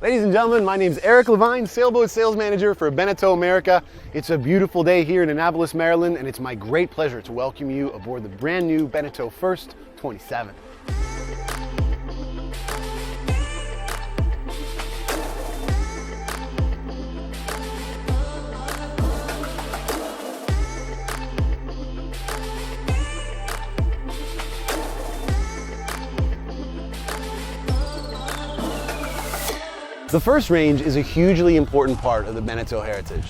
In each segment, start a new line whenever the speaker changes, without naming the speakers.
Ladies and gentlemen, my name is Eric Levine, Sailboat Sales Manager for BENETEAU America. It's a beautiful day here in Annapolis, Maryland, and it's my great pleasure to welcome you aboard the brand new BENETEAU First 27. The first range is a hugely important part of the BENETEAU heritage.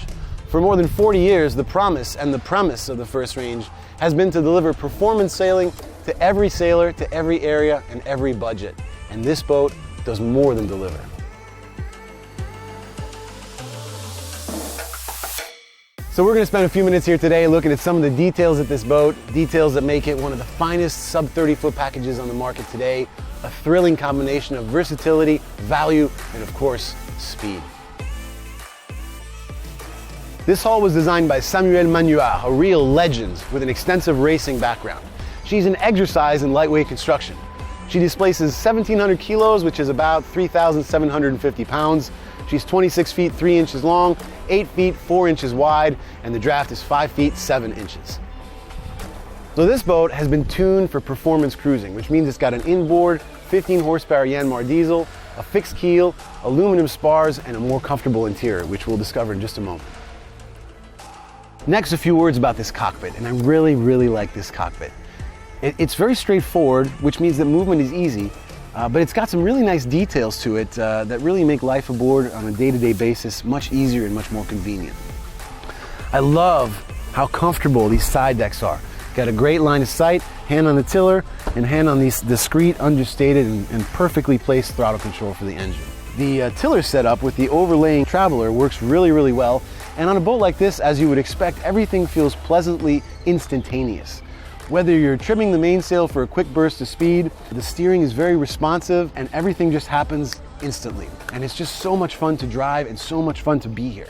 For more than 40 years, the promise and the premise of the first range has been to deliver performance sailing to every sailor, to every area, and every budget. And this boat does more than deliver. So we're going to spend a few minutes here today looking at some of the details of this boat, details that make it one of the finest sub 30-foot packages on the market today, a thrilling combination of versatility, value, and of course, speed. This hull was designed by Samuel Manuart, a real legend with an extensive racing background. She's an exercise in lightweight construction. She displaces 1,700 kilos, which is about 3,750 pounds. She's 26 feet 3 inches long, 8 feet 4 inches wide, and the draft is 5 feet 7 inches. So this boat has been tuned for performance cruising, which means it's got an inboard 15 horsepower Yanmar diesel, a fixed keel, aluminum spars, and a more comfortable interior, which we'll discover in just a moment. Next, a few words about this cockpit, and I really like this cockpit. It's very straightforward, which means that movement is easy, but it's got some really nice details to it that really make life aboard on a day-to-day basis much easier and much more convenient. I love how comfortable these side decks are. Got a great line of sight, hand on the tiller, and hand on these discreet, understated, and perfectly placed throttle control for the engine. The tiller setup with the overlaying traveler works really well, and on a boat like this, as you would expect, everything feels pleasantly instantaneous. Whether you're trimming the mainsail for a quick burst of speed, the steering is very responsive, and everything just happens instantly. And it's just so much fun to drive and so much fun to be here.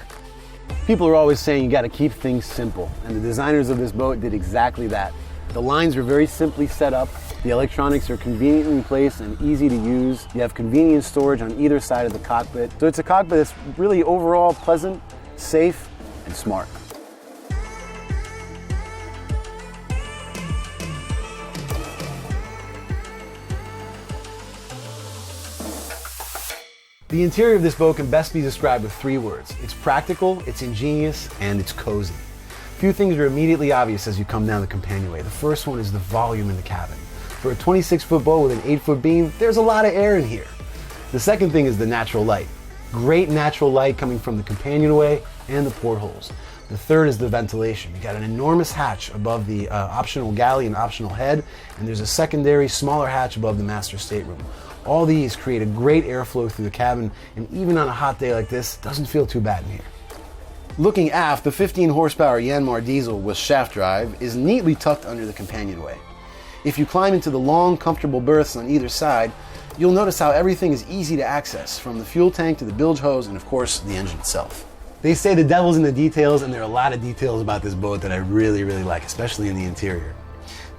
People are always saying you got to keep things simple, and the designers of this boat did exactly that. The lines are very simply set up, the electronics are conveniently placed and easy to use. You have convenient storage on either side of the cockpit. So it's a cockpit that's really overall pleasant, safe, and smart. The interior of this boat can best be described with 3 words. It's practical, it's ingenious, and it's cozy. Few things are immediately obvious as you come down the companionway. The first one is the volume in the cabin. For a 26-foot boat with an 8-foot beam, there's a lot of air in here. The second thing is the natural light. Great natural light coming from the companionway and the portholes. The third is the ventilation. You got an enormous hatch above the optional galley and optional head, and there's a secondary smaller hatch above the master stateroom. All these create a great airflow through the cabin, and even on a hot day like this, doesn't feel too bad in here. Looking aft, the 15 horsepower Yanmar diesel with shaft drive is neatly tucked under the companionway. If you climb into the long, comfortable berths on either side, you'll notice how everything is easy to access, from the fuel tank to the bilge hose and of course the engine itself. They say the devil's in the details, and there are a lot of details about this boat that I really like, especially in the interior.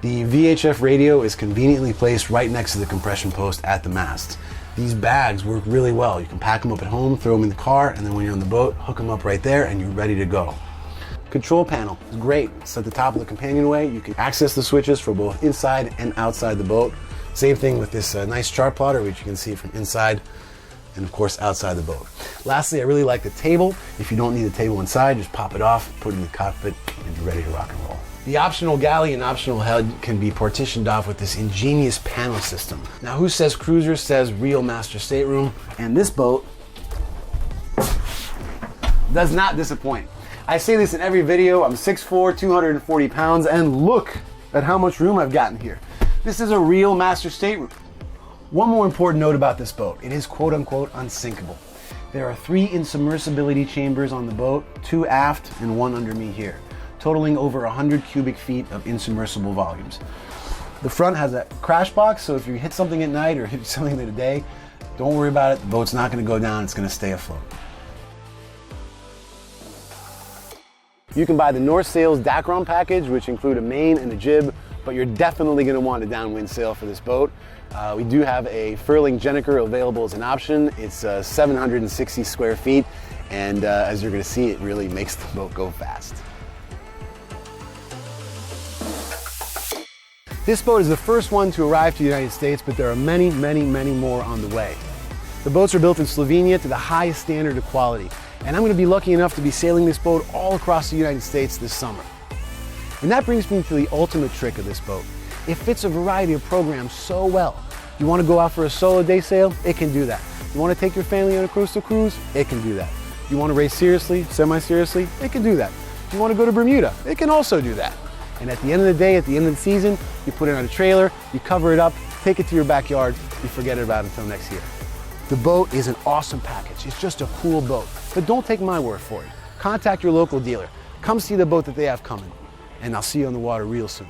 The VHF radio is conveniently placed right next to the compression post at the mast. These bags work really well. You can pack them up at home, throw them in the car, and then when you're on the boat, hook them up right there and you're ready to go. Control panel is great. It's at the top of the companionway. You can access the switches for both inside and outside the boat. Same thing with this nice chart plotter, which you can see from inside and of course outside the boat. Lastly, I really like the table. If you don't need the table inside, just pop it off, put it in the cockpit, and you're ready to rock and roll. The optional galley and optional head can be partitioned off with this ingenious panel system. Now, who says cruiser says real master stateroom, and this boat does not disappoint. I say this in every video. I'm 6'4", 240 pounds, and look at how much room I've gotten here. This is a real master stateroom. One more important note about this boat, it is quote-unquote unsinkable. There are 3 insubmersibility chambers on the boat, 2 aft and 1 under me here, totaling over 100 cubic feet of insubmersible volumes. The front has a crash box, so if you hit something at night or hit something in the day, don't worry about it. The boat's not going to go down, it's going to stay afloat. You can buy the North Sails Dacron package, which include a main and a jib, but you're definitely going to want a downwind sail for this boat. We do have a furling Jenniker available as an option. It's 760 square feet, and as you're going to see, it really makes the boat go fast. This boat is the first one to arrive to the United States, but there are many, many, many more on the way. The boats are built in Slovenia to the highest standard of quality, and I'm going to be lucky enough to be sailing this boat all across the United States this summer. And that brings me to the ultimate trick of this boat. It fits a variety of programs so well. You want to go out for a solo day sail? It can do that. You want to take your family on a coastal cruise? It can do that. You want to race seriously, semi-seriously? It can do that. You want to go to Bermuda? It can also do that. And at the end of the day, at the end of the season, you put it on a trailer, you cover it up, take it to your backyard, you forget about it until next year. The boat is an awesome package. It's just a cool boat. But don't take my word for it. Contact your local dealer. Come see the boat that they have coming. And I'll see you on the water real soon.